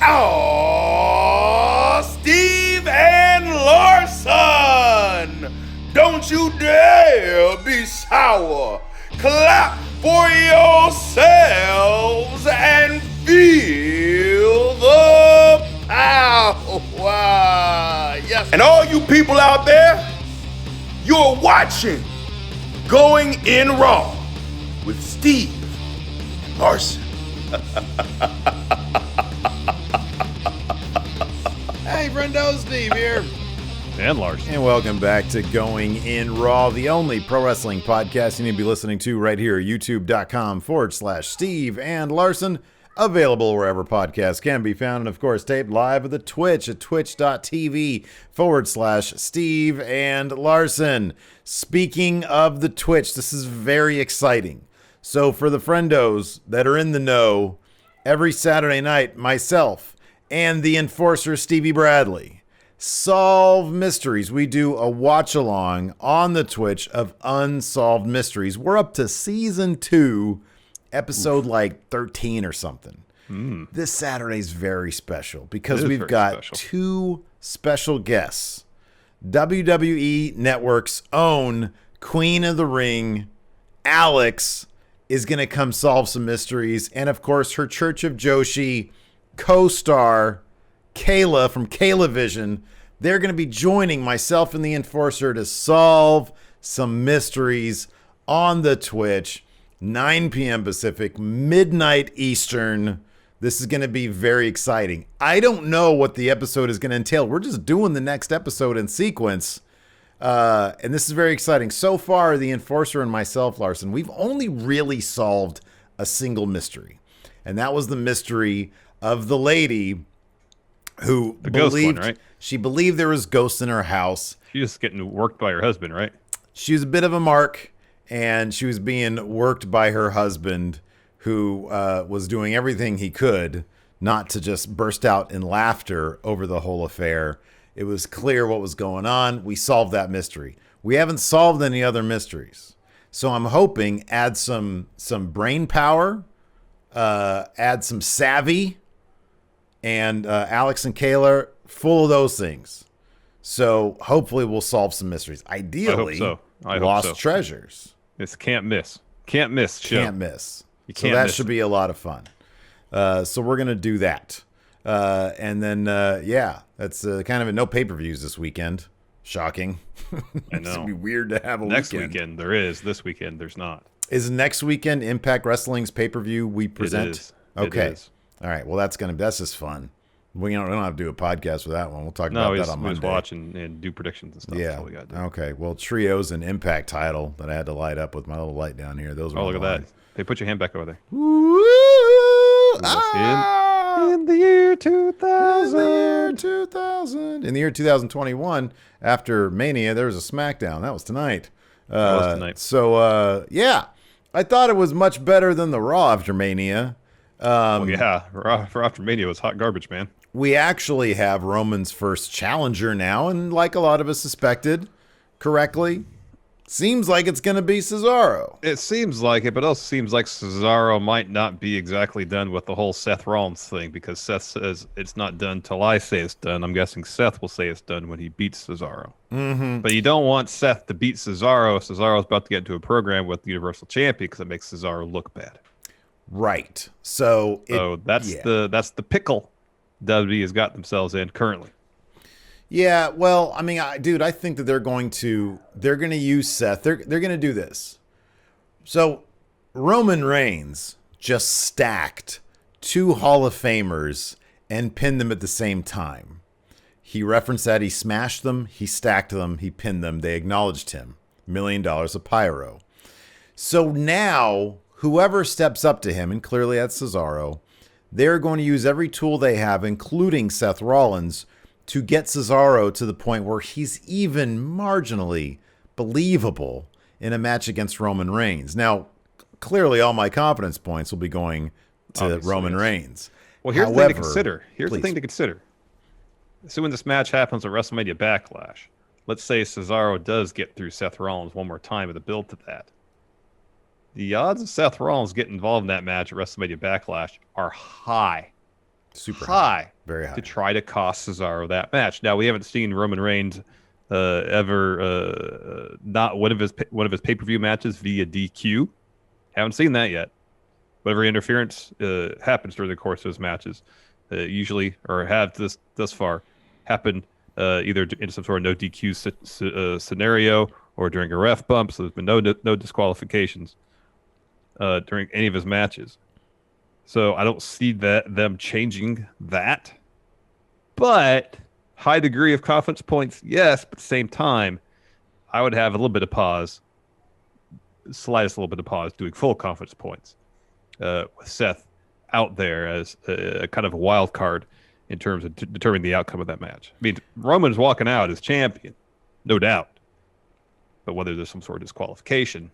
Oh, Steve and Larson! Don't you dare be sour. Clap for yourselves and feel the power. Yes. And all you people out there, you're watching Going In Raw with Steve and Larson. Hey, Friendo, Steve here. And Larson. And welcome back to Going In Raw, the only pro wrestling podcast you need to be listening to right here, youtube.com/Steve and Larson. Available wherever podcasts can be found, and of course taped live at the Twitch at twitch.tv/Steve and Larson. Speaking of the Twitch, this is very exciting. So for the friendos that are in the know, every Saturday night, myself and the enforcer Stevie Bradley solve mysteries. We do a watch along on the Twitch of Unsolved Mysteries. We're up to season 2, episode like 13 or something. This Saturday's very special because we've got two special guests. WWE Network's own Queen of the Ring, Alex, is going to come solve some mysteries. And of course, her Church of Joshi co-star, Kayla from Kayla Vision. They're going to be joining myself and the Enforcer to solve some mysteries on the Twitch. 9 p.m. Pacific, midnight Eastern. This is going to be very exciting. I don't know what the episode is going to entail. We're just doing the next episode in sequence. And this is very exciting. So far, the Enforcer and myself, Larson, we've only really solved a single mystery. And that was the mystery of the lady who believed, right? She believed there was ghosts in her house. She was getting worked by her husband, right? She was a bit of a mark, and she was being worked by her husband, who was doing everything he could not to just burst out in laughter over the whole affair. It was clear what was going on. We solved that mystery. We haven't solved any other mysteries. So I'm hoping add some brain power, add some savvy, and Alex and Kayla, full of those things. So hopefully we'll solve some mysteries. Ideally, I hope lost treasures. This can't miss. Can't miss show. Can't miss. So that should be a lot of fun. So we're going to do that. And then, that's kind of no pay-per-views this weekend. Shocking. I know. It's going to be weird to have a next weekend. weekend there is. This weekend there's not. Is next weekend Impact Wrestling's pay-per-view we present? It is. Okay. It is. All right. Well, that's just fun. We don't have to do a podcast for that one. We'll talk about that on Monday. We watch and do predictions and stuff. Yeah. That's all we got to do. Okay. Well, Trios and Impact title that I had to light up with my little light down here. Those were look at that. Hey, put your hand back over there. Woo! In the year 2000. In the year 2021, after Mania, there was a Smackdown. That was tonight. So, I thought it was much better than the Raw after Mania. Raw after Mania was hot garbage, man. We actually have Roman's first challenger now, and like a lot of us suspected correctly, seems like it's going to be Cesaro. It seems like it, but also seems like Cesaro might not be exactly done with the whole Seth Rollins thing, because Seth says it's not done till I say it's done. I'm guessing Seth will say it's done when he beats Cesaro. Mm-hmm. But you don't want Seth to beat Cesaro. Cesaro's about to get into a program with the Universal Champion because it makes Cesaro look bad. Right. So that's the pickle WWE has got themselves in currently. Yeah, well, I mean, I think that they're going to use Seth. They're going to do this. So Roman Reigns just stacked 2 Hall of Famers and pinned them at the same time. He referenced that. He smashed them. He stacked them. He pinned them. They acknowledged him. $1 million of pyro. So now whoever steps up to him, and clearly that's Cesaro, they're going to use every tool they have, including Seth Rollins, to get Cesaro to the point where he's even marginally believable in a match against Roman Reigns. Now, clearly all my confidence points will be going to Obviously, Roman yes. Reigns. Well, here's the thing to consider. Here's please. the thing to consider. So when this match happens at WrestleMania Backlash, let's say Cesaro does get through Seth Rollins one more time with a build to that. The odds of Seth Rollins getting involved in that match at WrestleMania Backlash are high. Super high, very high, to try to cost Cesaro that match. Now we haven't seen Roman Reigns ever not one of his pay-per-view matches via DQ. Haven't seen that yet. Whatever interference happens during the course of his matches, usually or have thus far happened either in some sort of no DQ scenario or during a ref bump. So there's been no disqualifications during any of his matches. So I don't see them changing that. But high degree of confidence points, yes. But at the same time, I would have a little bit of pause, slightest little bit of pause, doing full confidence points with Seth out there as a kind of a wild card in terms of determining the outcome of that match. I mean, Roman's walking out as champion, no doubt. But whether there's some sort of disqualification,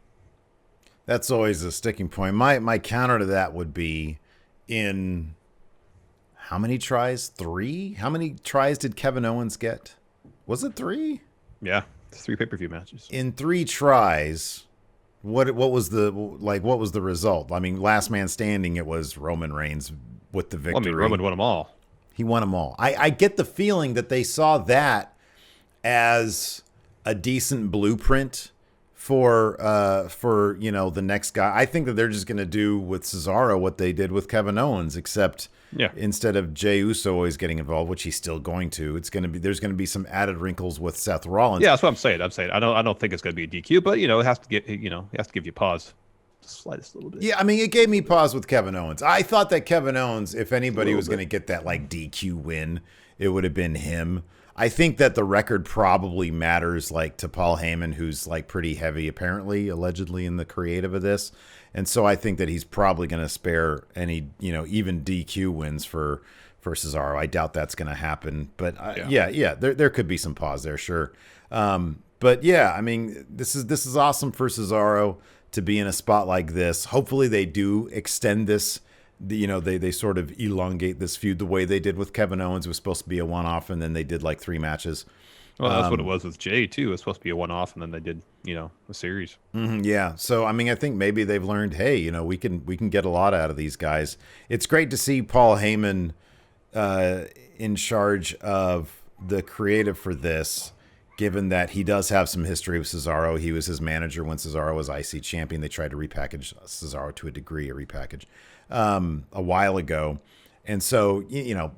that's always a sticking point. My counter to that would be, in how many tries? 3? How many tries did Kevin Owens get? Was it 3? Yeah, 3 pay-per-view matches. In 3 tries, what was the result? I mean, last man standing, it was Roman Reigns with the victory. Well, I mean, Roman won them all. He won them all. I get the feeling that they saw that as a decent blueprint for the next guy. I think that they're just going to do with Cesaro what they did with Kevin Owens, except instead of Jey Uso always getting involved, which he's still going to, there's going to be some added wrinkles with Seth Rollins. Yeah, that's what I'm saying. I don't think it's going to be a DQ, but it has to give you pause. Slightest little bit. Yeah, I mean, it gave me pause with Kevin Owens. I thought that Kevin Owens, if anybody was going to get that like DQ win, it would have been him. I think that the record probably matters, like, to Paul Heyman, who's like pretty heavy, apparently, allegedly, in the creative of this, and so I think that he's probably going to spare any, even DQ wins for Cesaro. I doubt that's going to happen, but there could be some pause there, sure. But yeah, I mean, this is awesome for Cesaro to be in a spot like this. Hopefully, they do extend this. They sort of elongate this feud the way they did with Kevin Owens. It was supposed to be a one-off, and then they did like 3 matches. Well, that's what it was with Jey, too. It was supposed to be a one-off, and then they did, a series. Yeah. So, I mean, I think maybe they've learned, hey, we can get a lot out of these guys. It's great to see Paul Heyman in charge of the creative for this, given that he does have some history with Cesaro. He was his manager when Cesaro was IC champion. They tried to repackage Cesaro to a degree, a while ago. And so,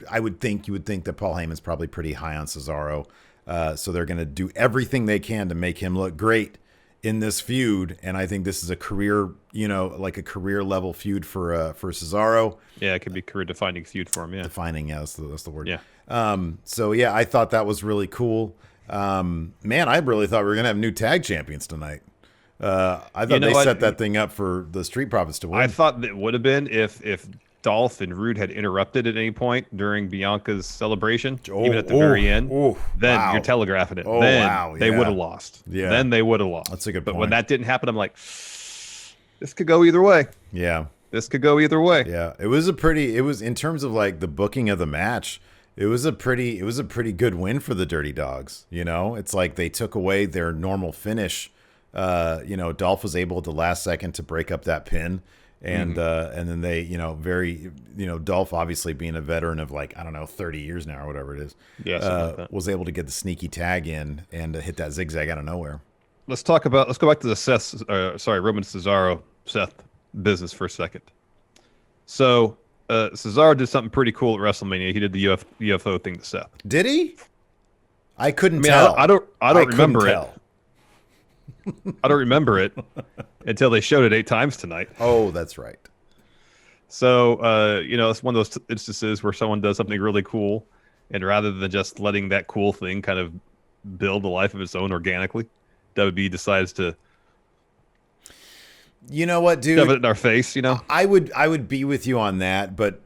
I would think you would think that Paul Heyman's probably pretty high on Cesaro. So they're going to do everything they can to make him look great in this feud. And I think this is a career, like a career level feud for Cesaro. Yeah, it could be career defining feud for him. Yeah. Defining. Yeah, that's the word. Yeah. So yeah, I thought that was really cool. Man, I really thought we were going to have new tag champions tonight. I thought they set that thing up for the Street Profits to win. I thought that would have been if Dolph and Rude had interrupted at any point during Bianca's celebration, even at the very end. Then you're telegraphing it. They would have lost. Yeah. Then they would have lost. That's a good point. But when that didn't happen, I'm like, this could go either way. Yeah. This could go either way. Yeah. It was in terms of like the booking of the match, it was a pretty good win for the Dirty Dogs. It's like they took away their normal finish. Dolph was able at the last second to break up that pin. And then they, Dolph obviously being a veteran of 30 years now or whatever it is, was able to get the sneaky tag in and hit that zigzag out of nowhere. Let's go back to the Roman Cesaro Seth business for a second. So Cesaro did something pretty cool at WrestleMania. He did the UFO thing to Seth. Did he? I couldn't tell. I don't remember it. I don't remember it until they showed it 8 times tonight. Oh, that's right. So, it's one of those instances where someone does something really cool, and rather than just letting that cool thing kind of build a life of its own organically, WB decides to, what, dude? Shove it in our face, I would be with you on that, but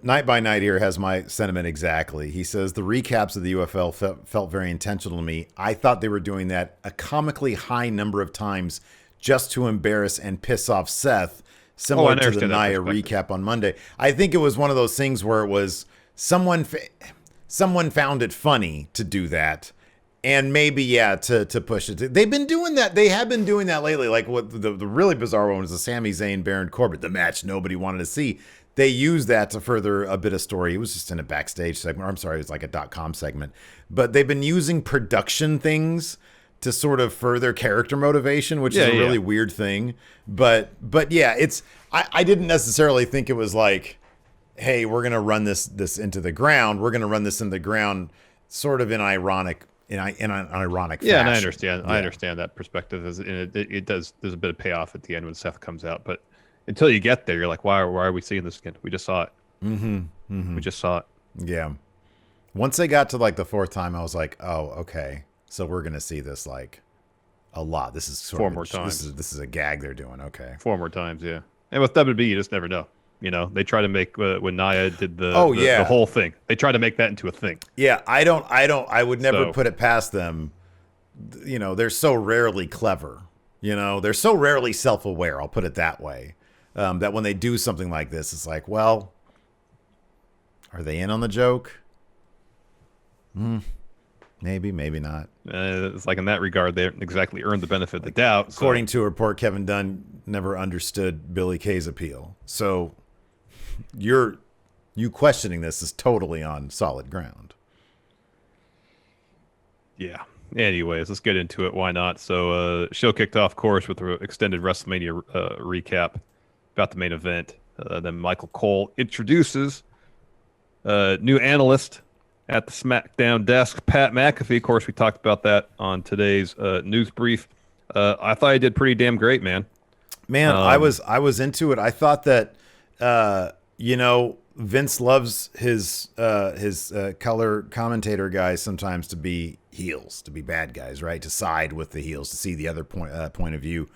Night by Night here has my sentiment exactly. He says the recaps of the UFL felt very intentional to me. I thought they were doing that a comically high number of times just to embarrass and piss off Seth, similar to the Nia recap on Monday. I think it was one of those things where it was someone found it funny to do that. And maybe, to push it. They've been doing that. They have been doing that lately. Like what the really bizarre one was the Sami Zayn, Baron Corbin, the match nobody wanted to see. they used that to further a bit of story. It was just in a backstage segment. Or I'm sorry, it was like a .com segment. But they've been using production things to sort of further character motivation, which is a really weird thing. But yeah, I didn't necessarily think it was like, hey, we're gonna run this into the ground. We're gonna run this into the ground, sort of in an ironic fashion. And I understand. Yeah. I understand that perspective. It does. There's a bit of payoff at the end when Seth comes out, but until you get there, you're like, why are we seeing this again? We just saw it. We just saw it. Yeah. Once they got to like the fourth time, I was like, oh, okay. So we're gonna see this like a lot. This is sort 4 of more times. This is a gag they're doing. Okay. 4 more times, yeah. And with WWE, you just never know. You know, they try to make when Nia did the whole thing. They try to make that into a thing. Yeah, I would never put it past them. You know, they're so rarely clever. You know, they're so rarely self-aware. I'll put it that way. That when they do something like this, it's like, well, are they in on the joke? Maybe, maybe not. It's like in that regard, they haven't exactly earned the benefit of the doubt. According to a report, Kevin Dunn never understood Billy Kay's appeal. So you questioning this is totally on solid ground. Yeah. Anyways, let's get into it. Why not? So show kicked off, of course, with an extended WrestleMania recap about the main event. Then Michael Cole introduces new analyst at the SmackDown desk, Pat McAfee. Of course, we talked about that on today's news brief. I thought he did pretty damn great, man. I was into it. I thought that Vince loves his color commentator guys sometimes to be heels, to be bad guys, right? To side with the heels, to see the other point of view.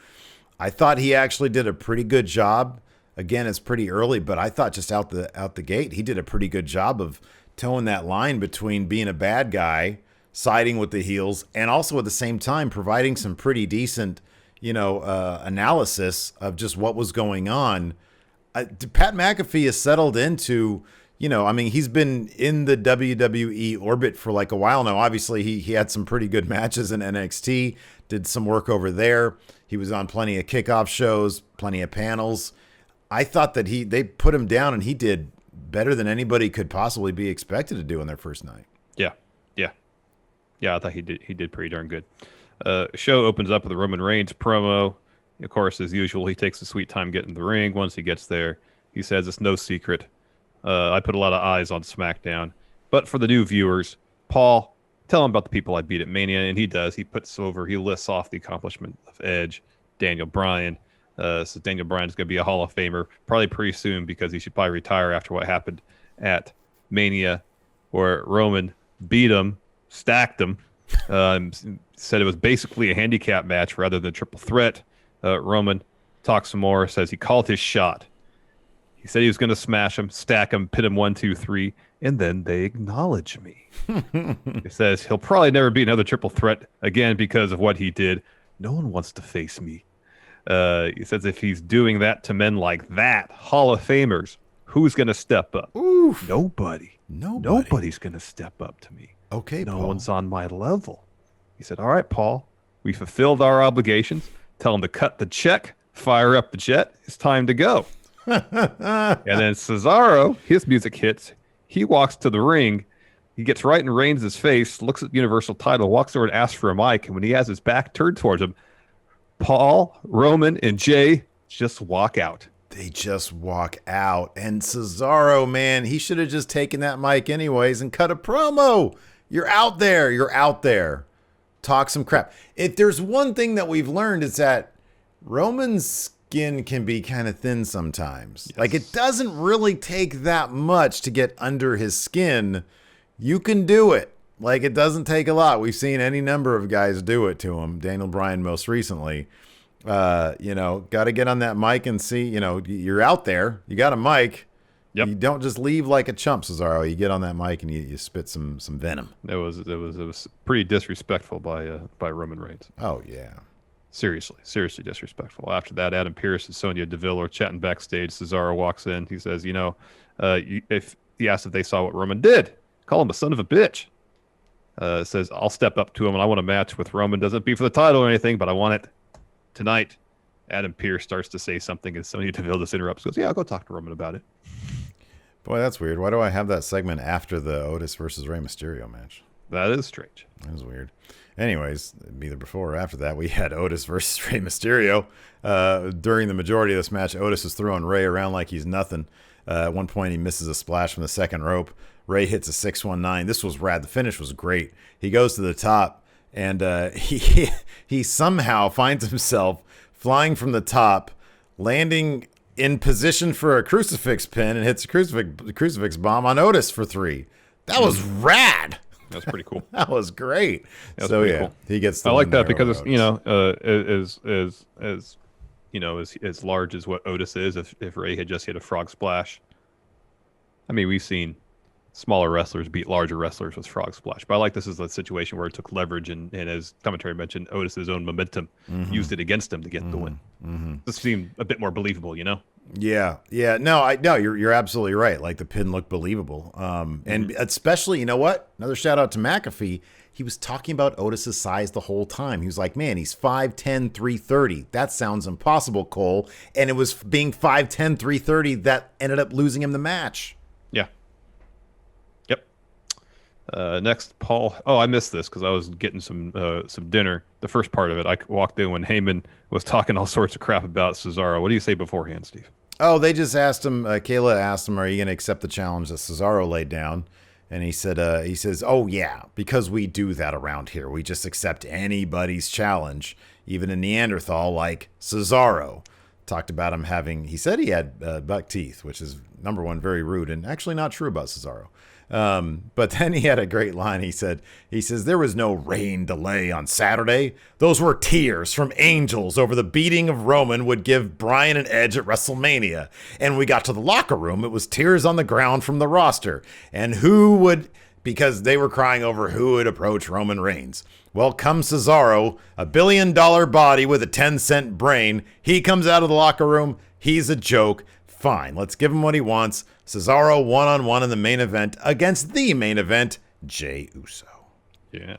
I thought he actually did a pretty good job. Again, it's pretty early, but I thought just out the gate, he did a pretty good job of towing that line between being a bad guy, siding with the heels, and also at the same time providing some pretty decent, analysis of just what was going on. Pat McAfee has settled into, he's been in the WWE orbit for like a while now. Obviously, he had some pretty good matches in NXT, did some work over there. He was on plenty of kickoff shows, plenty of panels. I thought that they put him down and he did better than anybody could possibly be expected to do on their first night. Yeah, I thought he did pretty darn good. Show opens up with a Roman Reigns promo. Of course, as usual, he takes a sweet time getting in the ring. Once he gets there, he says it's no secret. I put a lot of eyes on SmackDown. But for the new viewers, Paul, tell him about the people I beat at Mania. And he does. He lists off the accomplishment of Edge, Daniel Bryan. So Daniel Bryan is going to be a Hall of Famer probably pretty soon because he should probably retire after what happened at Mania where Roman beat him, stacked him, said it was basically a handicap match rather than triple threat. Roman talks some more, says he called his shot. He said he was going to smash him, stack him, pit him 1, 2, 3, and then they acknowledge me. He says he'll probably never be another triple threat again because of what he did. No one wants to face me. He says if he's doing that to men like that, Hall of Famers, who's going to step up? Oof. Nobody. Nobody's going to step up to me. Okay, no Paul. one's on my level. He said, all right, Paul, we fulfilled our obligations. Tell him to cut the check, fire up the jet. It's time to go. And then Cesaro, his music hits. He walks to the ring. He gets right in Reigns' face, looks at the Universal title, walks over and asks for a mic. And when he has his back turned towards him, Paul, Roman, and Jey just walk out. They just walk out. And Cesaro, man, he should have just taken that mic anyways and cut a promo. You're out there. You're out there. Talk some crap. If there's one thing that we've learned, it's that Roman's skin can be kind of thin sometimes. Yes. Like, it doesn't really take that much to get under his skin. You can do it. Like, it doesn't take a lot. We've seen any number of guys do it to him. Daniel Bryan most recently. Got to get on that mic and see, you're out there. You got a mic. Yep. You don't just leave like a chump, Cesaro. You get on that mic and you spit some venom. It was pretty disrespectful by Roman Reigns. Oh yeah, seriously disrespectful. After that, Adam Pearce and Sonya Deville are chatting backstage. Cesaro walks in. He says, if he asked if they saw what Roman did, call him a son of a bitch. Says I'll step up to him and I want a match with Roman. Doesn't be for the title or anything, but I want it tonight. Adam Pearce starts to say something, and Sonya Deville just interrupts. Goes, "Yeah, I'll go talk to Roman about it." Boy, that's weird. Why do I have that segment after the Otis versus Rey Mysterio match? That is strange. That was weird. Anyways, either before or after that, we had Otis versus Rey Mysterio. During the majority of this match, Otis is throwing Rey around like he's nothing. At one point, he misses a splash from the second rope. Rey hits a 619. This was rad. The finish was great. He goes to the top, and he somehow finds himself flying from the top, landing in position for a crucifix pin, and hits a crucifix bomb on Otis for 3. That was rad. That's pretty cool. That was great. That's so pretty cool. He gets. The I like win that there because over it's, Otis. as large as what Otis is. If Rey had just hit a frog splash, I mean, we've seen smaller wrestlers beat larger wrestlers with frog splash. But I like this is a situation where it took leverage and as commentary mentioned, Otis's own momentum used it against him to get the win. This seemed a bit more believable, you know. Yeah. No, you're absolutely right. Like the pin looked believable. And especially, you know what? Another shout out to McAfee. He was talking about Otis's size the whole time. He was like, man, he's 5'10", 330. That sounds impossible, Cole. And it was being 5'10", 330 that ended up losing him the match. Yeah. Yep. Next, Paul. Oh, I missed this because I was getting some dinner. The first part of it, I walked in when Heyman was talking all sorts of crap about Cesaro. What do you say beforehand, Steve? Oh, they just asked him. Kayla asked him, "Are you going to accept the challenge that Cesaro laid down?" And he says, "Oh yeah, because we do that around here. We just accept anybody's challenge, even a Neanderthal like Cesaro." Talked about him having. He said he had buck teeth, which is number one, very rude, and actually not true about Cesaro. But then he had a great line. He says, there was no rain delay on Saturday. Those were tears from angels over the beating of Roman would give Bryan an edge at WrestleMania. And we got to the locker room. It was tears on the ground from the roster. And because they were crying over who would approach Roman Reigns. Well, comes Cesaro, a $1 billion body with a 10-cent brain. He comes out of the locker room. He's a joke. Fine, let's give him what he wants. Cesaro one-on-one in the main event against the main event, Jey Uso. Yeah.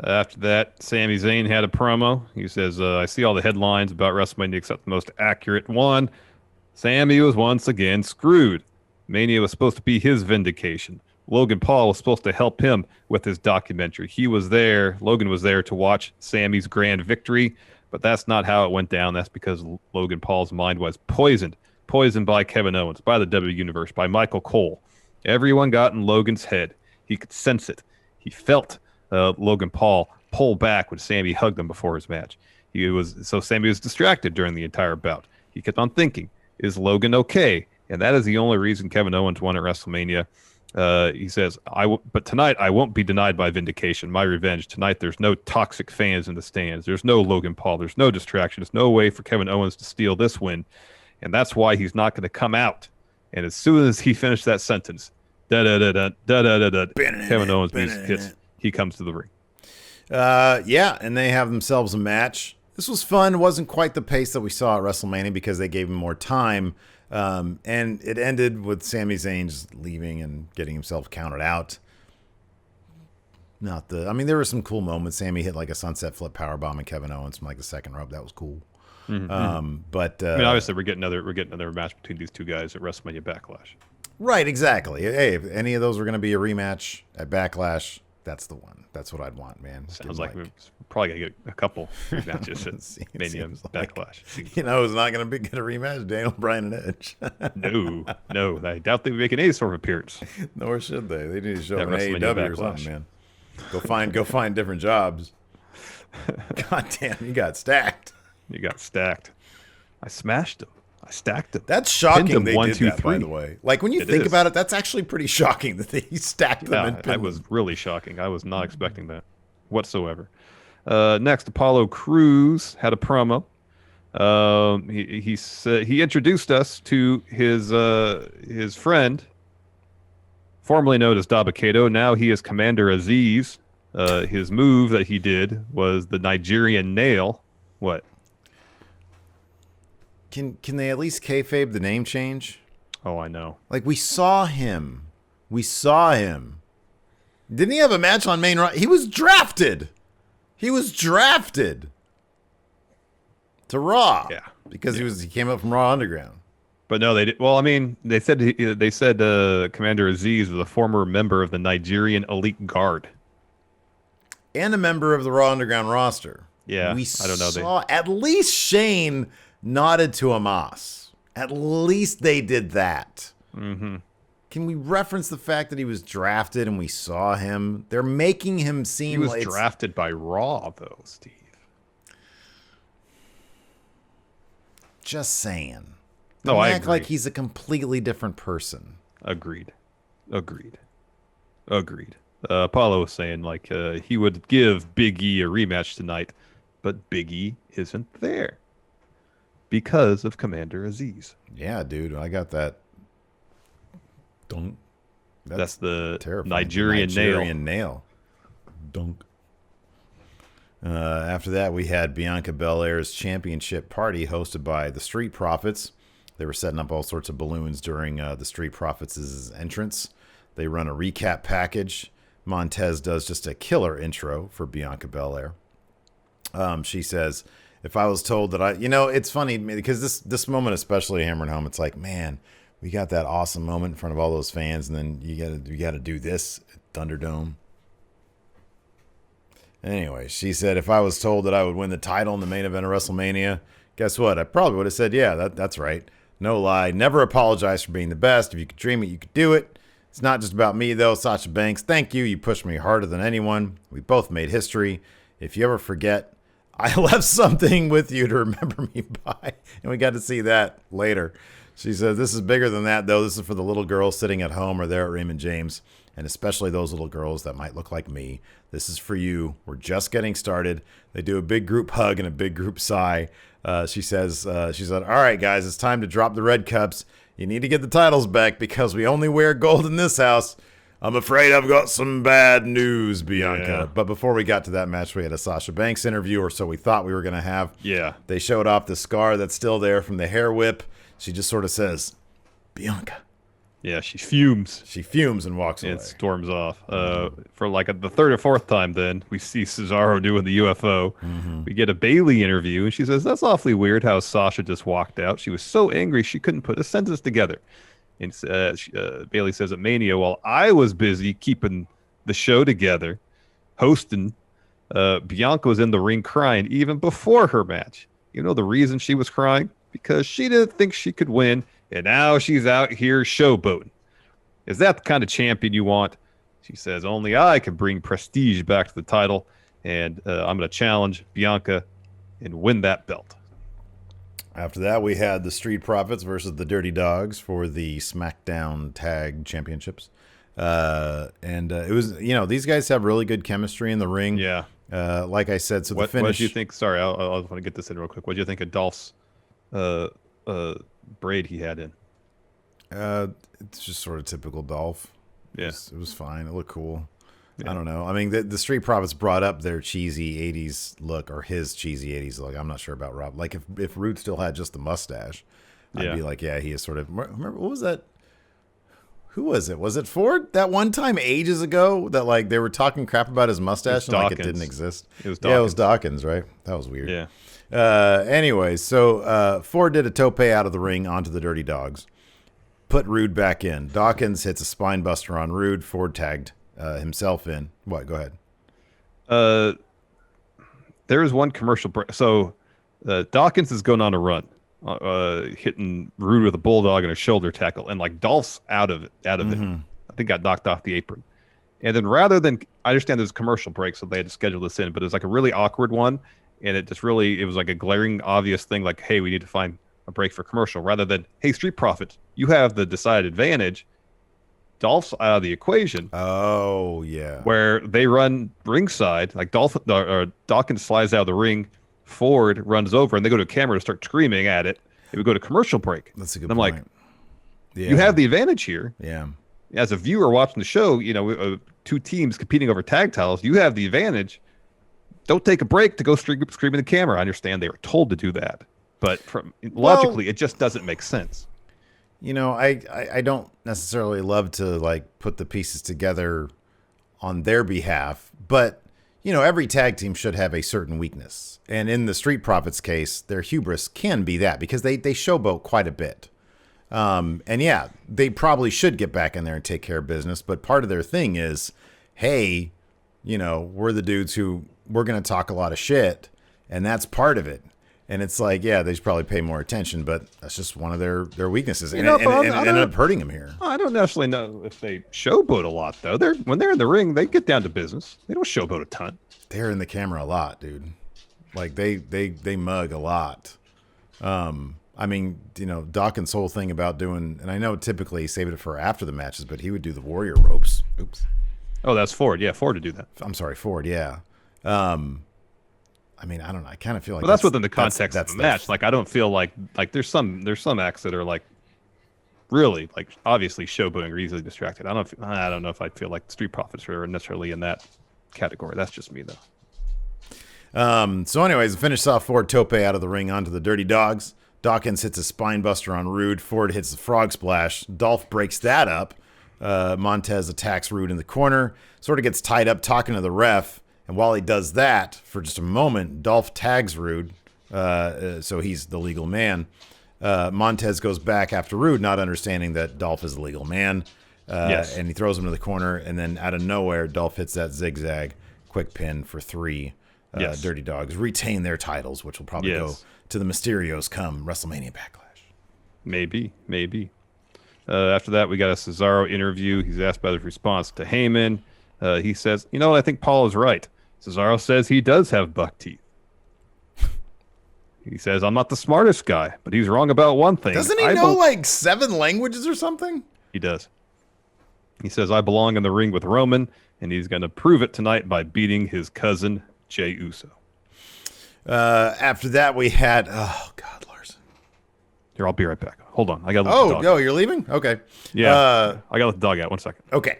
After that, Sami Zayn had a promo. He says, I see all the headlines about WrestleMania except the most accurate one. Sami was once again screwed. Mania was supposed to be his vindication. Logan Paul was supposed to help him with his documentary. Logan was there to watch Sami's grand victory, but that's not how it went down. That's because Logan Paul's mind was poisoned by Kevin Owens, by the W Universe, by Michael Cole. Everyone got in Logan's head. He could sense it. He felt Logan Paul pull back when Sami hugged him before his match. So Sami was distracted during the entire bout. He kept on thinking, is Logan okay? And that is the only reason Kevin Owens won at WrestleMania. He says, but tonight I won't be denied my vindication, my revenge. Tonight there's no toxic fans in the stands. There's no Logan Paul. There's no distraction. There's no way for Kevin Owens to steal this win. And that's why he's not going to come out. And as soon as he finished that sentence, Kevin Owens music hits. He comes to the ring. Yeah, and they have themselves a match. This was fun. It wasn't quite the pace that we saw at WrestleMania because they gave him more time. And it ended with Sami Zayn just leaving and getting himself counted out. There were some cool moments. Sami hit like a sunset flip powerbomb and Kevin Owens from like the second rope. That was cool. But obviously we're getting another match between these two guys at WrestleMania Backlash. Right, exactly. Hey, if any of those were going to be a rematch at Backlash, that's the one. That's what I'd want, man. Sounds like we're probably going to get a couple rematches at Mania Backlash. You know, it's not going to get a rematch, Daniel Bryan and Edge. No. I doubt they'll be making any sort of appearance. Nor should they. They need to show At up in WrestleMania AEW or something, man. Go find different jobs. God damn, you got stacked. You got stacked. I smashed them. I stacked them. That's shocking. Pinned them they 1, did 2, that, 3. by the way. Like when you think about it, that's actually pretty shocking that they stacked them. And that was really shocking. I was not expecting that whatsoever. Next, Apollo Crews had a promo. He said he introduced us to his friend, formerly known as Dabba-Kato. Now he is Commander Aziz. His move that he did was the Nigerian nail. What? Can they at least kayfabe the name change? Oh, I know. Like we saw him. Didn't he have a match on main roster? He was drafted. to Raw. Yeah. Because he came up from Raw Underground. But no, they did. Well, I mean, they said Commander Aziz was a former member of the Nigerian Elite Guard and a member of the Raw Underground roster. Yeah, I don't know. At least Shane nodded to Amos. At least they did that. Mm-hmm. Can we reference the fact that he was drafted and we saw him? They're making him seem like he was drafted by Raw, though, Steve. Just saying. No, I act agree. like he's a completely different person. Agreed. Apollo was saying like he would give Big E a rematch tonight, but Big E isn't there because of Commander Aziz. Yeah, dude, I got that. That's the terrifying. Nigerian nail. Dunk. After that, we had Bianca Belair's championship party hosted by the Street Profits. They were setting up all sorts of balloons during the Street Profits' entrance. They run a recap package. Montez does just a killer intro for Bianca Belair. She says, if I was told that it's funny because this moment especially hammering home, it's like, man, we got that awesome moment in front of all those fans, and then you gotta do this at Thunderdome. Anyway, she said, if I was told that I would win the title in the main event of WrestleMania, guess what? I probably would have said, yeah, that's right. No lie. Never apologize for being the best. If you could dream it, you could do it. It's not just about me, though. Sasha Banks, thank you. You pushed me harder than anyone. We both made history. If you ever forget, I left something with you to remember me by. And we got to see that later. She says, this is bigger than that, though. This is for the little girls sitting at home or there at Raymond James, and especially those little girls that might look like me. This is for you. We're just getting started. They do a big group hug and a big group sigh. She said, all right, guys, it's time to drop the red cups. You need to get the titles back because we only wear gold in this house. I'm afraid I've got some bad news, Bianca. Yeah. But before we got to that match, we had a Sasha Banks interview, or so we thought we were going to have. Yeah. They showed off the scar that's still there from the hair whip. She just sort of says, Bianca. Yeah, she fumes. She fumes and walks away. And storms off. For like the third or fourth time then, we see Cesaro doing the UFO. Mm-hmm. We get a Bayley interview, and she says, that's awfully weird how Sasha just walked out. She was so angry she couldn't put a sentence together. And Bayley says at Mania, while I was busy keeping the show together, hosting, Bianca was in the ring crying even before her match. You know the reason she was crying? Because she didn't think she could win, and now she's out here showboating. Is that the kind of champion you want? She says, only I can bring prestige back to the title, and I'm going to challenge Bianca and win that belt. After that, we had the Street Profits versus the Dirty Dawgs for the SmackDown Tag Championships. It was, these guys have really good chemistry in the ring. Yeah. Like I said, so the finish. What did you think? Sorry, I want to get this in real quick. What did you think of Dolph's braid he had in? It's just sort of typical Dolph. Yeah. It was fine. It looked cool. Yeah. I don't know. I mean, the Street Profits brought up their cheesy 80s look, or his cheesy 80s look. I'm not sure about Rob. Like, if Rude still had just the mustache, I'd be like, yeah, he is sort of... Remember, what was that? Who was it? Was it Ford? That one time ages ago that, like, they were talking crap about his mustache and, like, it didn't exist? It was Dawkins. Yeah, it was Dawkins, right? That was weird. Yeah. Anyway, so Ford did a tope out of the ring onto the Dirty Dawgs. Put Rude back in. Dawkins hits a spine buster on Rude. Ford tagged himself in. What? Go ahead. There is one commercial break. So Dawkins is going on a run, hitting Rude with a bulldog and a shoulder tackle, and like Dolph's out of it. Mm-hmm. I think got knocked off the apron. And then rather than, I understand there's a commercial break, so they had to schedule this in, but it was like a really awkward one, and it was like a glaring, obvious thing, like, hey, we need to find a break for commercial, rather than, hey, Street Profits, you have the decided advantage. Dolph's out of the equation. Oh, yeah. Where they run ringside, like Dawkins slides out of the ring, Ford runs over, and they go to camera to start screaming at it. It would go to commercial break. That's a good point. I'm like, you have the advantage here. Yeah. As a viewer watching the show, two teams competing over tag titles, you have the advantage. Don't take a break to go scream in the camera. I understand they were told to do that, but logically, it just doesn't make sense. I don't necessarily love to like put the pieces together on their behalf, but every tag team should have a certain weakness. And in the Street Profits case, their hubris can be that because they showboat quite a bit. And yeah, they probably should get back in there and take care of business. But part of their thing is, hey, we're the dudes who we're going to talk a lot of shit. And that's part of it. And it's like, yeah, they should probably pay more attention, but that's just one of their weaknesses. And it ended up hurting them here. I don't necessarily know if they showboat a lot, though. When they're in the ring, they get down to business. They don't showboat a ton. They're in the camera a lot, dude. Like, they mug a lot. I mean, Dawkins' whole thing about doing, and I know typically he saved it for after the matches, but he would do the Warrior ropes. Oops. Oh, that's Ford. Yeah, Ford to do that. I'm sorry, Ford, yeah. I mean, I don't know. I kind of feel like that's within the context of the match. Like, I don't feel like there's some acts that are like really like obviously showboating or easily distracted. I don't know if I feel like Street Profits are necessarily in that category. That's just me though. So anyways, finish off Ford Tope out of the ring onto the Dirty Dawgs. Dawkins hits a spine buster on Rude. Ford hits the frog splash. Dolph breaks that up. Montez attacks Rude in the corner. Sort of gets tied up talking to the ref. And while he does that, for just a moment, Dolph tags Rude, so he's the legal man. Montez goes back after Rude, not understanding that Dolph is the legal man. Yes. And he throws him to the corner, and then out of nowhere, Dolph hits that zigzag quick pin for 3. Yes. Dirty Dawgs retain their titles, which will probably go to the Mysterios come WrestleMania Backlash. Maybe. After that, we got a Cesaro interview. He's asked about his response to Heyman. He says, you know what, I think Paul is right. Cesaro says he does have buck teeth. He says, I'm not the smartest guy, but he's wrong about one thing. Doesn't he know like 7 languages or something? He does. He says, I belong in the ring with Roman, and he's going to prove it tonight by beating his cousin, Jey Uso. After that, we had, oh, God, Larson. Here, I'll be right back. Hold on. I got to let the dog out. You're leaving? Okay. Yeah. I got to let the dog out. 1 second. Okay.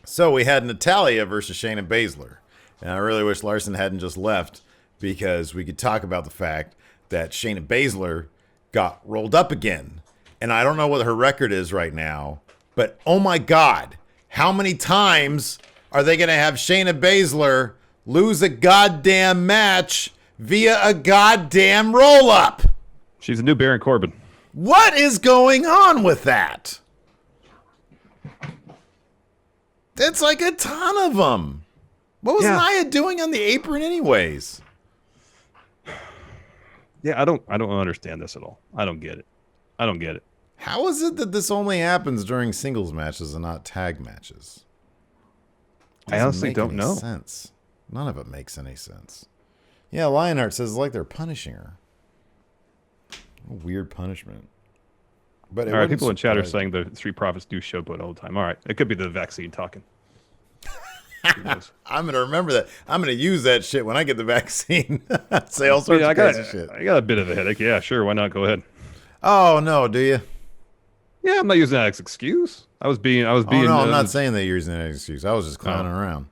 So we had Natalya versus Shayna Baszler. And I really wish Larson hadn't just left because we could talk about the fact that Shayna Baszler got rolled up again. And I don't know what her record is right now, but oh my God, how many times are they going to have Shayna Baszler lose a goddamn match via a goddamn roll-up? She's a new Baron Corbin. What is going on with that? It's like a ton of them. What was Nia doing on the apron anyways? Yeah, I don't understand this at all. I don't get it. How is it that this only happens during singles matches and not tag matches? I honestly don't know. Sense. None of it makes any sense. Yeah, Lionheart says it's like they're punishing her. A weird punishment. But all right, people in chat are saying the Street Profits do showboat all the time. All right, it could be the vaccine talking. I'm gonna remember that. I'm gonna use that shit when I get the vaccine. Say all sorts of crazy shit. I got a bit of a headache. Yeah, sure. Why not? Go ahead. Oh no, do you? Yeah, I'm not using that as an excuse. I was being. Oh no, I'm not saying that you're using that as an excuse. I was just clowning around.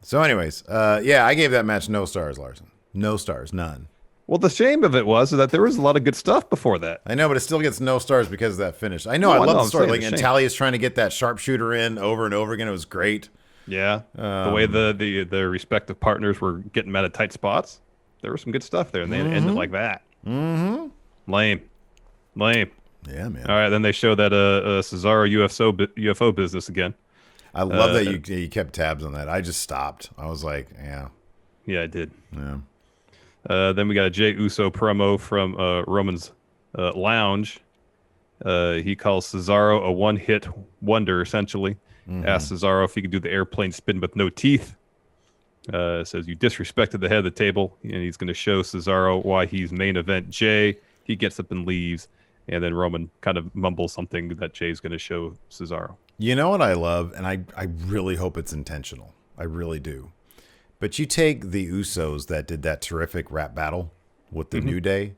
So, anyways, yeah, I gave that match no stars, Larson. No stars, none. Well, the shame of it was that there was a lot of good stuff before that. I know, but it still gets no stars because of that finish. I know, I love the story. Like, Natalya's trying to get that sharpshooter in over and over again. It was great. Yeah, the way the respective partners were getting mad at tight spots. There was some good stuff there, and they ended like that. Mm-hmm. Lame. Yeah, man. All right, then they show that Cesaro UFO business again. I love that you kept tabs on that. I just stopped. I was like, yeah. Yeah, I did. Yeah. Then we got a Jey Uso promo from Roman's lounge. He calls Cesaro a one-hit wonder, essentially. Mm-hmm. Asks Cesaro if he could do the airplane spin with no teeth. Says, you disrespected the head of the table. And he's going to show Cesaro why he's main event Jey. He gets up and leaves. And then Roman kind of mumbles something that Jay's going to show Cesaro. You know what I love? And I really hope it's intentional. I really do. But you take the Usos that did that terrific rap battle with the New Day,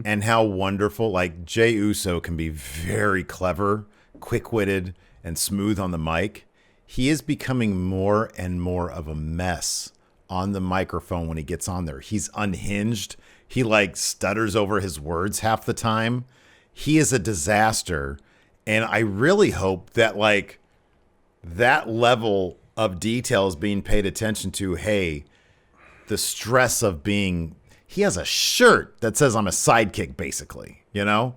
and how wonderful, like Jey Uso can be very clever, quick-witted, and smooth on the mic. He is becoming more and more of a mess on the microphone when he gets on there. He's unhinged. He like stutters over his words half the time. He is a disaster. And I really hope that like that level of detail is being paid attention to. Hey, the stress of being, he has a shirt that says I'm a sidekick, basically, you know?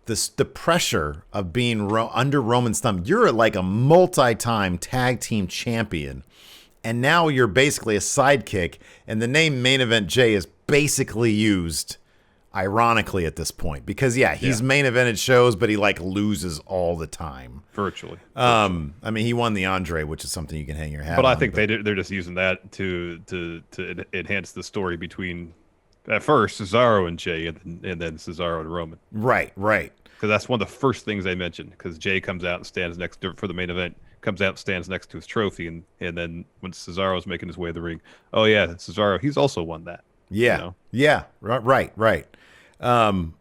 The pressure of being under Roman's thumb. You're like a multi-time tag team champion, and now you're basically a sidekick, and the name Main Event Jey is basically used ironically at this point, because he's main evented shows, but he like loses all the time. Virtually. I mean, he won the Andre, which is something you can hang your hat on. But I think they're just using that to enhance the story between, at first, Cesaro and Jey, and then Cesaro and Roman. Right. Because that's one of the first things they mentioned. Because Jey comes out and stands next to, for the main event, comes out and stands next to his trophy, and then when Cesaro's making his way to the ring, oh yeah, Cesaro, he's also won that. Yeah, you know? Yeah, right.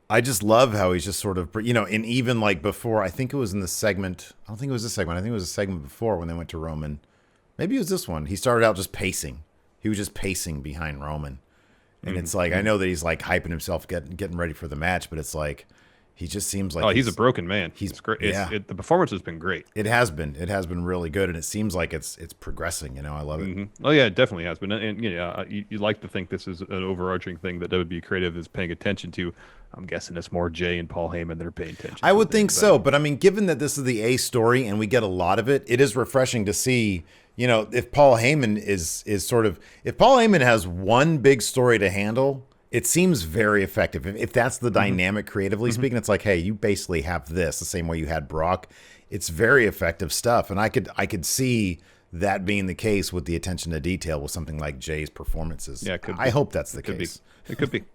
I just love how he's just sort of, and even like before, I think it was in the segment, I don't think it was this segment, I think it was a segment before when they went to Roman. Maybe it was this one. He started out just pacing. He was just pacing behind Roman. And it's like, I know that he's like hyping himself, getting ready for the match, but it's like, he just seems like he's a broken man. He's great. The performance has been great. It has been really good, and it seems like it's progressing. I love it. Mm-hmm. Oh yeah, it definitely has been. And you like to think this is an overarching thing that WWE Creative is paying attention to. I'm guessing it's more Jey and Paul Heyman that are paying attention. I would think so, but I mean, given that this is the A story and we get a lot of it, it is refreshing to see. If Paul Heyman if Paul Heyman has one big story to handle, it seems very effective. If that's the dynamic, creatively speaking, it's like, hey, you basically have this the same way you had Brock. It's very effective stuff, and I could see that being the case with the attention to detail with something like Jey's performances. Yeah, it could be. I hope that's the case. It could be.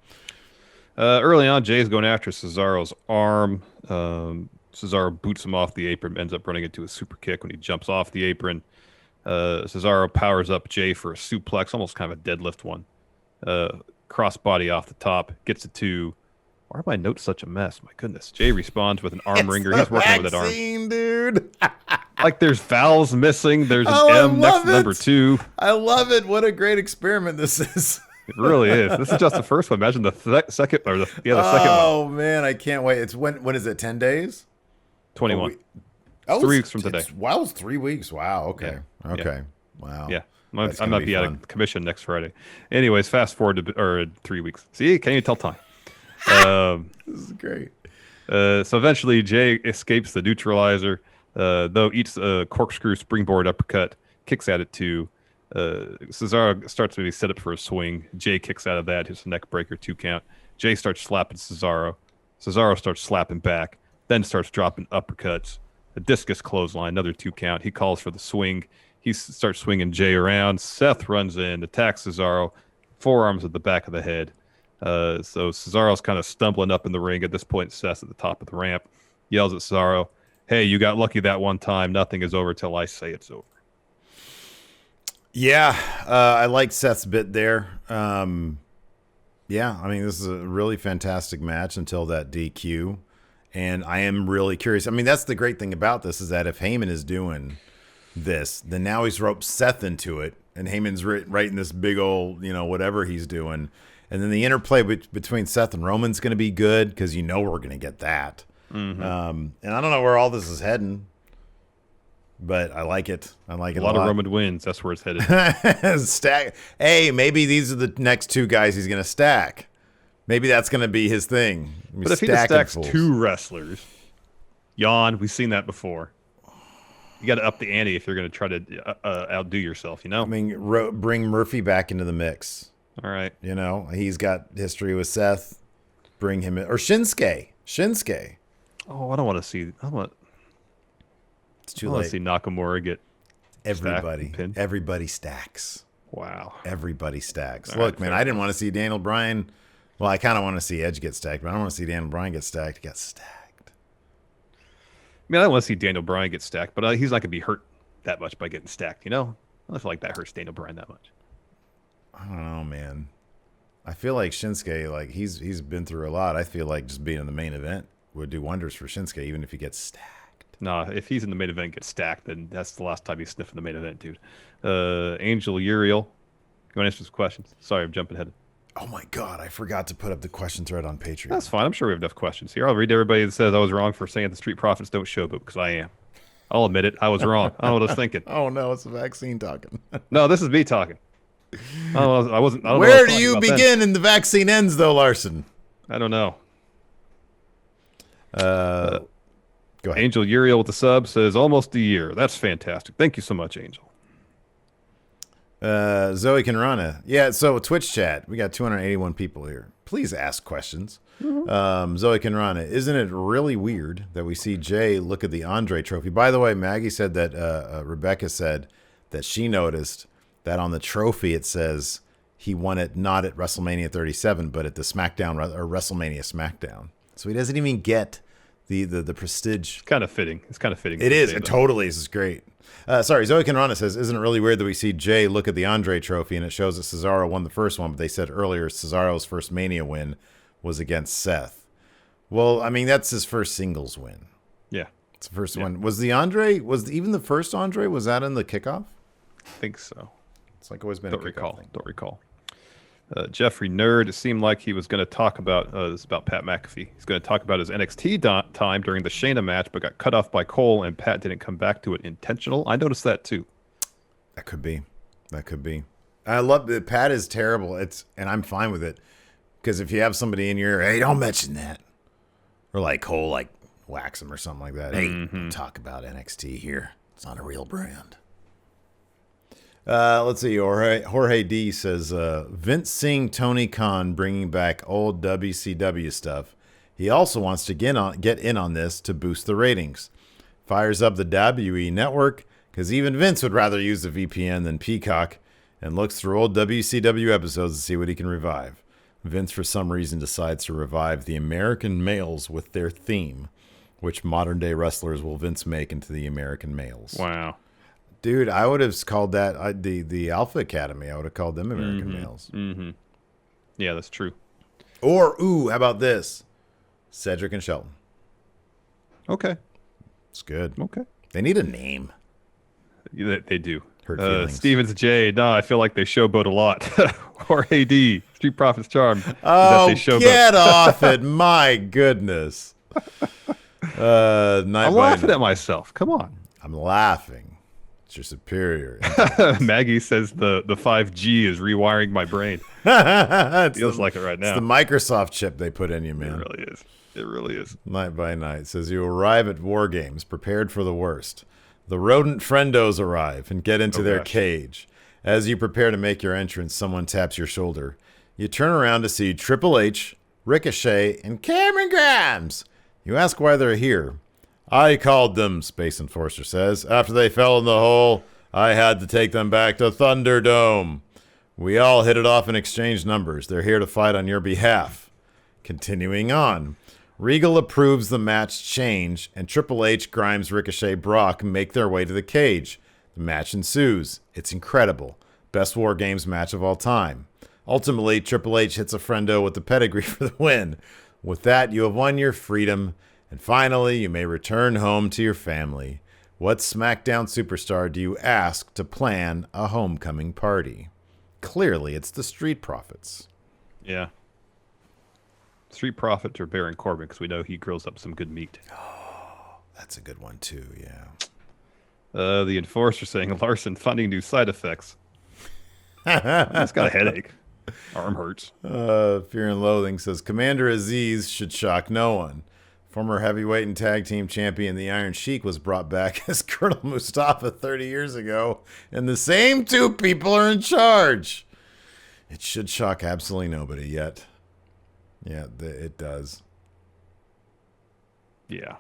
Early on, Jey's going after Cesaro's arm. Cesaro boots him off the apron, ends up running into a super kick when he jumps off the apron. Cesaro powers up Jey for a suplex, almost kind of a deadlift one. Crossbody off the top, gets it to. Why are my notes such a mess? My goodness. Jey responds with an arm wringer. He's working with that arm. Dude. Like there's vowels missing. There's an M next to number 2. I love it. What a great experiment this is. It really is. This is just the first one. Imagine the second or the second one. Oh man, I can't wait. It's when is it? 10 days? 21. 3 weeks from today. Wow, it's 3 weeks. Wow. Okay. Yeah. Okay. Wow. Yeah. I might be out of commission next Friday. Anyways, fast forward to 3 weeks. See, can't even tell time. This is great. So eventually, Jey escapes the neutralizer, though eats a corkscrew springboard uppercut, kicks at it too. Cesaro starts to be set up for a swing. Jey kicks out of that, hits a neck breaker, 2 count. Jey starts slapping Cesaro. Cesaro starts slapping back, then starts dropping uppercuts. A discus clothesline, another 2 count. He calls for the swing. He starts swinging Jey around. Seth runs in, attacks Cesaro, forearms at the back of the head. So Cesaro's kind of stumbling up in the ring. At this point, Seth's at the top of the ramp. Yells at Cesaro, hey, you got lucky that one time. Nothing is over till I say it's over. Yeah, I like Seth's bit there. Yeah, I mean, this is a really fantastic match until that DQ. And I am really curious. I mean, that's the great thing about this is that if Heyman is doing this, then now he's roped Seth into it, and Heyman's right in this big old, whatever he's doing. And then the interplay between Seth and Roman's going to be good because we're going to get that. Mm-hmm. And I don't know where all this is heading, but I like it. I like it a lot. A lot of Roman wins. That's where it's headed. Stack. Hey, maybe these are the next 2 guys he's going to stack. Maybe that's going to be his thing. But if he just stacks 2 wrestlers, yawn, we've seen that before. You got to up the ante if you're going to try to outdo yourself, I mean, bring Murphy back into the mix. All right. He's got history with Seth. Bring him in. Or Shinsuke. Oh, I don't want to see. It's too late. I want to see Nakamura get Everybody stacks. Wow. Everybody stacks. All Look, right, man, I didn't want to see Daniel Bryan. Well, I kind of want to see Edge get stacked, but I don't want to see Daniel Bryan get stacked. He got stacked. I mean, I don't want to see Daniel Bryan get stacked, but he's not going to be hurt that much by getting stacked, I don't feel like that hurts Daniel Bryan that much. I don't know, man. I feel like Shinsuke, like he's been through a lot. I feel like just being in the main event would do wonders for Shinsuke, even if he gets stacked. No, if he's in the main event and gets stacked, then that's the last time he's sniffing the main event, dude. Angel Uriel, you want to answer some questions? Sorry, I'm jumping ahead. Oh my God, I forgot to put up the question thread on Patreon. That's fine. I'm sure we have enough questions here. I'll read everybody that says I was wrong for saying the Street Profits don't showboat, because I am. I'll admit it. I was wrong. I don't know what I was thinking. Oh no, it's the vaccine talking. No, this is me talking. I wasn't. I don't know what I Where was do talking you about then. begin and the vaccine ends, though, Larson? I don't know. Go ahead. Angel Uriel with the sub says almost a year. That's fantastic. Thank you so much, Angel. Zoe Kanrana. Yeah, so Twitch chat. We got 281 people here. Please ask questions. Zoe Kanrana. Isn't it really weird that we see Jey look at the Andre trophy? By the way, Maggie said that Rebecca said that she noticed that on the trophy it says he won it not at WrestleMania 37, but at the Smackdown or WrestleMania Smackdown. So he doesn't even get the prestige. Kind of fitting. It's kind of fitting. It is. It totally is. It's great. Sorry, Zoe Kanrana says, isn't it really weird that we see Jey look at the Andre trophy and it shows that Cesaro won the first one, but they said earlier Cesaro's first Mania win was against Seth. Well, I mean, that's his first singles win. Yeah. It's the first one. Was the Andre, even the first Andre, was that in the kickoff? I think so. It's like always been Don't a kickoff recall. thing. Don't recall. Jeffrey Nerd, it seemed like he was going to talk about this is about Pat McAfee. He's going to talk about his NXT time during the Shayna match, but got cut off by Cole, and Pat didn't come back to it. Intentional? I noticed that too. That could be. That could be. I love that Pat is terrible. And I'm fine with it because if you have somebody in your ear, hey, don't mention that, or like Cole, like wax him or something like that. Hey, don't talk about NXT here. It's not a real brand. Let's see. Jorge D says, Vince seeing Tony Khan bringing back old WCW stuff. He also wants to get in on this to boost the ratings. Fires up the WWE network because even Vince would rather use the VPN than Peacock and looks through old WCW episodes to see what he can revive. Vince, for some reason, decides to revive the American males with their theme. Which modern-day wrestlers will Vince make into the American males? Wow. Dude, I would have called that the Alpha Academy. I would have called them American males. Mm-hmm. Yeah, that's true. Or, how about this? Cedric and Shelton. Okay. It's good. Okay. They need a name. They do. Hurt feelings. Stevens J. No, I feel like they showboat a lot. Or AD. Street Profits Charm. Oh, That they showboat. get off it. My goodness. I'm laughing at myself. Come on. I'm laughing. It's your superior. Maggie says the 5G is rewiring my brain. Feels like it right now. It's the Microsoft chip they put in you, man. It really is. It really is. Night by night. Says you arrive at War Games prepared for the worst. The rodent friendos arrive and get into their cage. As you prepare to make your entrance, someone taps your shoulder. You turn around to see Triple H, Ricochet, and Cameron Grimes. You ask why they're here. I called them, Space Enforcer says. After they fell in the hole, I had to take them back to Thunderdome. We all hit it off and exchanged numbers. They're here to fight on your behalf. Continuing on. Regal approves the match change, and Triple H, Grimes, Ricochet, Brock make their way to the cage. The match ensues. It's incredible. Best War Games match of all time. Ultimately, Triple H hits a friendo with the pedigree for the win. With that, you have won your freedom. And finally, you may return home to your family. What SmackDown superstar do you ask to plan a homecoming party? Clearly, it's the Street Profits. Yeah. Street Profits or Baron Corbin, because we know he grills up some good meat. Oh, that's a good one, too, yeah. The Enforcer saying, Larson finding new side effects. He's got a headache. Arm hurts. Fear and Loathing says, Commander Aziz should shock no one. Former heavyweight and tag team champion the Iron Sheik was brought back as Colonel Mustafa 30 years ago, and the same two people are in charge. It should shock absolutely nobody yet. Yeah, it does. Yeah.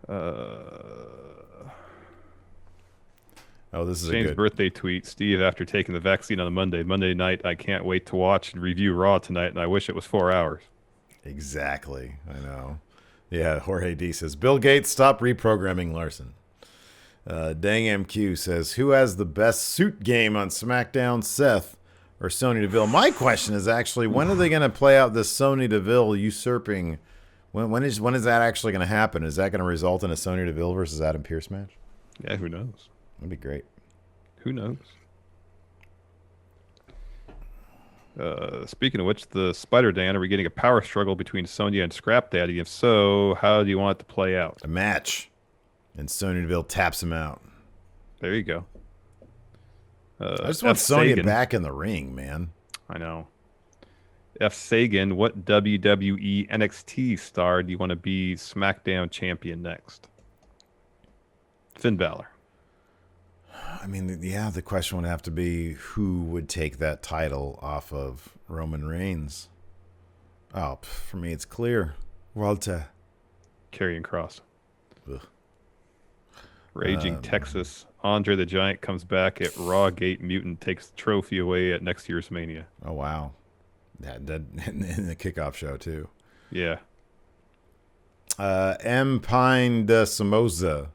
Oh, this is Shane's a good birthday tweet. Steve, after taking the vaccine on a Monday night, I can't wait to watch and review Raw tonight, and I wish it was 4 hours. Exactly. I know. Yeah, Jorge D says, Bill Gates, stop reprogramming Larson. Dang MQ says, who has the best suit game on SmackDown, Seth or Sonya Deville? My question is actually, when are they going to play out this Sonya Deville usurping? When is that actually going to happen? Is that going to result in a Sonya Deville versus Adam Pearce match? Yeah, who knows? That'd be great. Who knows? Speaking of which, the Spider Dan, are we getting a power struggle between Sonya and Scrap Daddy? If so, how do you want it to play out? A match. And Sonya Deville taps him out. There you go. I just want Sonya back in the ring, man. I know. F. Sagan, what WWE NXT star do you want to be SmackDown champion next? Finn Balor. I mean, yeah, the question would have to be who would take that title off of Roman Reigns. Oh, for me, it's clear. Walter. Karrion Kross. Ugh. Raging Texas. Andre the Giant comes back at Raw Gate Mutant, takes the trophy away at next year's Mania. Oh, wow. That in the kickoff show, too. Yeah. M. Pine de Somoza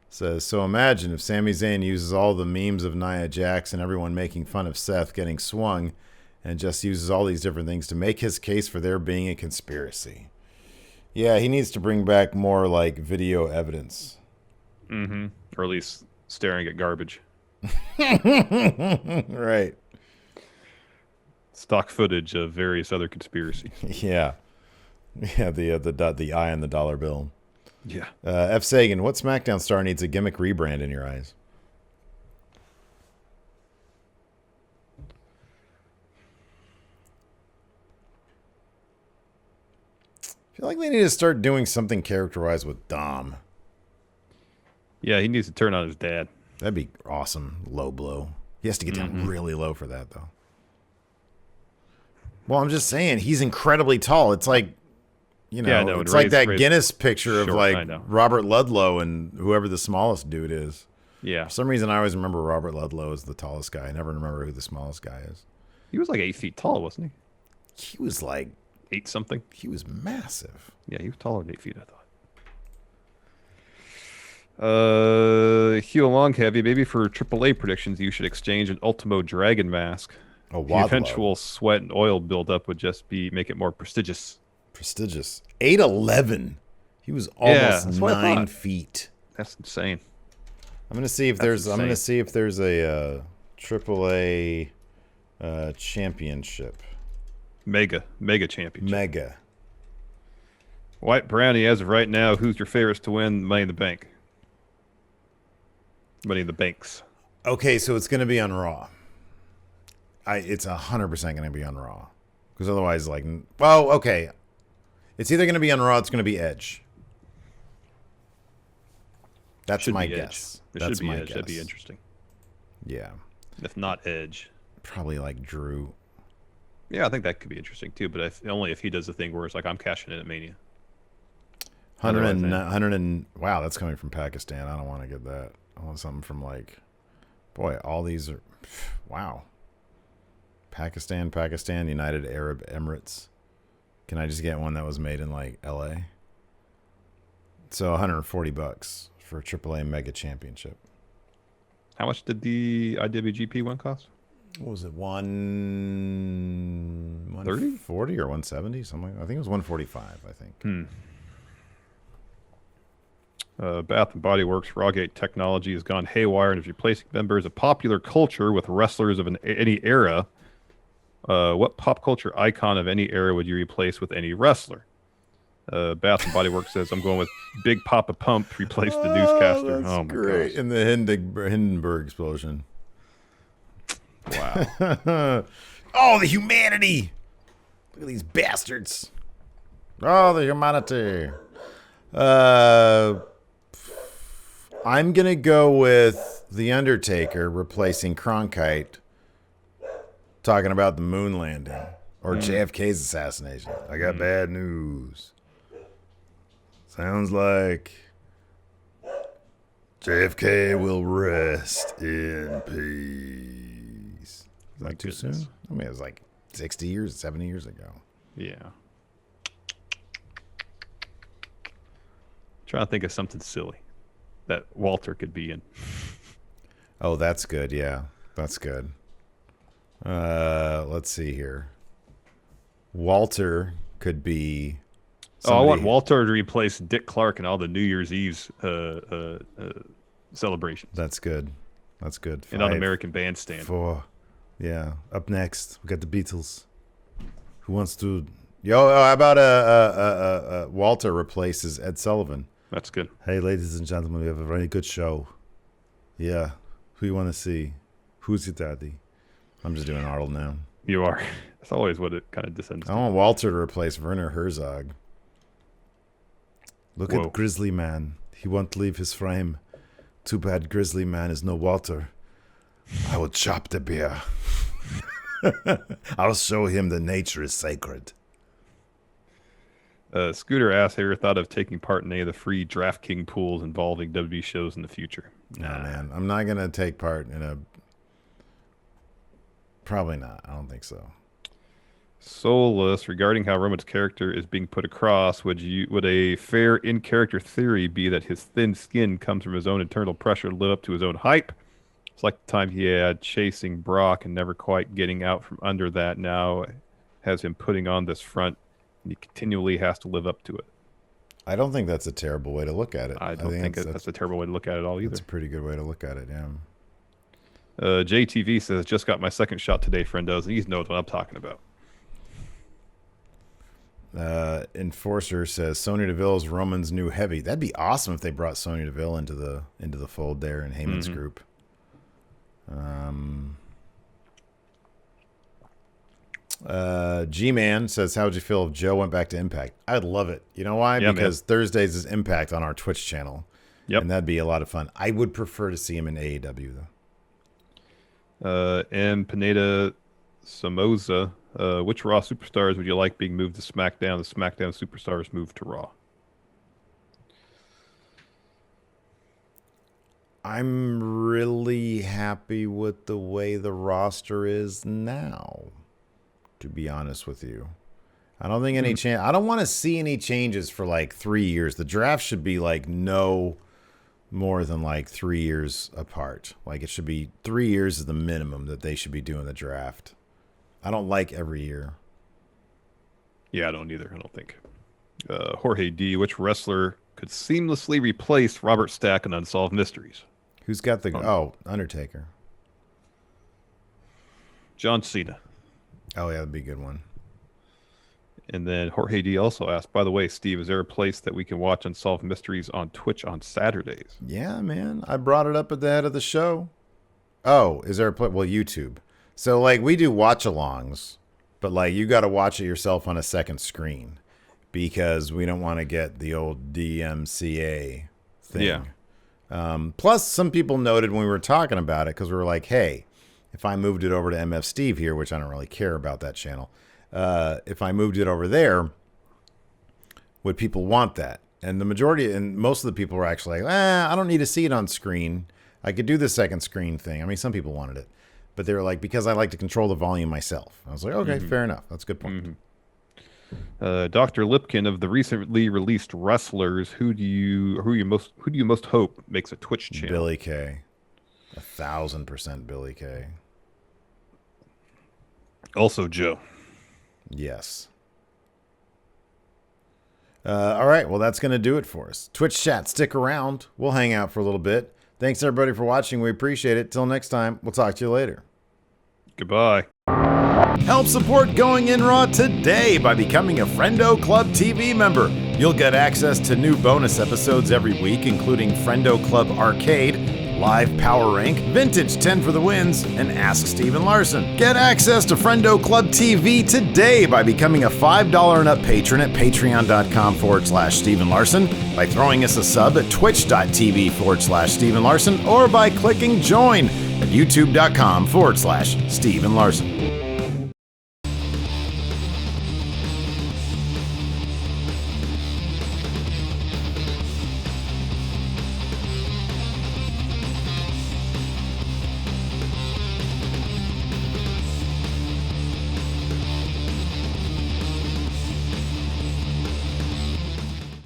says, so imagine if Sami Zayn uses all the memes of Nia Jax and everyone making fun of Seth getting swung and just uses all these different things to make his case for there being a conspiracy. Yeah, he needs to bring back more, like, video evidence. Mm-hmm. Or at least staring at garbage. Right. Stock footage of various other conspiracies. Yeah. Yeah, the eye on the dollar bill. Yeah. F. Sagan, what SmackDown star needs a gimmick rebrand in your eyes? I feel like they need to start doing something character-wise with Dom. Yeah, he needs to turn on his dad. That'd be awesome. Low blow. He has to get down really low for that, though. Well, I'm just saying, he's incredibly tall. It's like, you know, Yeah, I know, it's and like that Ray's Guinness picture of short, I like know. Robert Ludlow and whoever the smallest dude is. Yeah. For some reason, I always remember Robert Ludlow as the tallest guy. I never remember who the smallest guy is. He was like 8 feet tall, wasn't He was like, he? 8 something. he was massive. Yeah, he was taller than 8 feet, I thought. Hugh Long Heavy, maybe for AAA predictions, you should exchange an Ultimo Dragon mask. Oh, The Wadlow. eventual sweat and oil buildup would just make it more prestigious. Prestigious. 8'11". He was Yeah, almost that's what I 9 thought. feet. That's insane. I'm gonna see if there's. I'm gonna see if there's a AAA championship. Mega championship. Mega. White Brownie, as of right now, who's your favorites to win Money in the Bank? Money in the Banks. Okay, so it's gonna be on Raw. It's 100% gonna be on Raw, because otherwise, like, well, okay, it's either gonna be on Raw, it's gonna be Edge. That's Should my be guess. Edge. It That's should be my Edge. guess. That'd be interesting. Yeah, If not Edge. probably like Drew. Yeah, I think that could be interesting too, but only if he does the thing where it's like, I'm cashing in at Mania. 100 and wow, that's coming from Pakistan. I don't want to get that. I want something from like, boy, all these are, wow. Pakistan, United Arab Emirates. Can I just get one that was made in like LA? So $140 for a AAA Mega Championship. How much did the IWGP one cost? What was it? 140 or 170? Something. I think it was 145. I think. Bath and Body Works Rawgate technology has gone haywire and is replacing members of popular culture with wrestlers of any era. What pop culture icon of any era would you replace with any wrestler? Bath and Body Works says, I'm going with Big Papa Pump, replace the newscaster. That's Oh, my great. gosh. In the Hindenburg explosion. Wow. Oh, the humanity. Look at these bastards. Oh, the humanity. I'm going to go with The Undertaker replacing Cronkite talking about the moon landing or JFK's assassination. I got bad news. Sounds like JFK will rest in peace. Is that too goodness. soon? I mean, it was like 60 years, 70 years ago. Yeah. Trying to think of something silly that Walter could be in. Oh, that's good. Yeah, that's good. Let's see here. Walter could be. I want Walter to replace Dick Clark in all the New Year's Eve's celebrations. That's good. That's good. And on American Bandstand. 4. Yeah. Up next, we got the Beatles. Who wants to? How about Walter replaces Ed Sullivan? That's good. Hey, ladies and gentlemen, we have a very good show. Yeah. Who you want to see? Who's your daddy? I'm just doing Arnold now. You are. That's always what it kind of descends I to. want Walter to replace Werner Herzog. Look Whoa. at Grizzly Man. He won't leave his frame. Too bad Grizzly Man is no Walter. I will chop the beer. I'll show him that nature is sacred. Scooter asked, have you ever thought of taking part in any of the free DraftKings pools involving WWE shows in the future? No, man. I'm not going to take part in a... Probably not. I don't think so. Soulless, regarding how Roman's character is being put across, would a fair in-character theory be that his thin skin comes from his own internal pressure to live up to his own hype? It's like the time he had chasing Brock and never quite getting out from under that. Now has him putting on this front, and he continually has to live up to it. I don't think that's a terrible way to look at it. I don't think that's a terrible way to look at it all either. That's a pretty good way to look at it, yeah. JTV says, just got my second shot today, friendos, and he knows what I'm talking about. Enforcer says Sonya Deville is Roman's new heavy. That'd be awesome if they brought Sonya Deville into the fold there in Heyman's group. G-Man says, how would you feel if Joe went back to Impact? I'd love it. You know why? Yeah, because Thursdays is Impact on our Twitch channel. Yep. And that'd be a lot of fun. I would prefer to see him in AEW, though. And Pineda Somoza, which Raw superstars would you like being moved to SmackDown? The SmackDown superstars moved to Raw. I'm really happy with the way the roster is now, to be honest with you. I don't think any I don't want to see any changes for like 3 years. The draft should be like no more than like 3 years apart. Like it should be 3 years is the minimum that they should be doing the draft. I don't like every year. Yeah, I don't either. I don't think. Jorge D, which wrestler could seamlessly replace Robert Stack in Unsolved Mysteries? Who's got the... Undertaker. John Cena. Oh, yeah, that'd be a good one. And then Jorge D also asked, by the way, Steve, is there a place that we can watch Unsolved Mysteries on Twitch on Saturdays? Yeah, man. I brought it up at the head of the show. Oh, is there a place? Well, YouTube. So, like, we do watch-alongs, but, like, you got to watch it yourself on a second screen because we don't want to get the old DMCA thing. Yeah. Plus, some people noted when we were talking about it because we were like, hey, if I moved it over to MF Steve here, which I don't really care about that channel, if I moved it over there, would people want that? And the majority, and most of the people were actually like, I don't need to see it on screen. I could do the second screen thing. I mean, some people wanted it. But they were like, because I like to control the volume myself. I was like, okay, fair enough. That's a good point. Dr. Lipkin of the recently released wrestlers, who do you most hope makes a Twitch channel? Billy Kay. 1,000% Billy Kay. Also Joe. Yes. All right. Well, that's going to do it for us. Twitch chat, stick around. We'll hang out for a little bit. Thanks, everybody, for watching. We appreciate it. Till next time, we'll talk to you later. Goodbye. Help support Going In Raw today by becoming a Friendo Club TV member. You'll get access to new bonus episodes every week, including Friendo Club Arcade, Live Power Rank, Vintage 10 for the Wins, and Ask Steven Larson. Get access to Friendo Club TV today by becoming a $5 and up patron at patreon.com/Steven Larson, by throwing us a sub at twitch.tv/Steven Larson, or by clicking join at youtube.com/Steven Larson.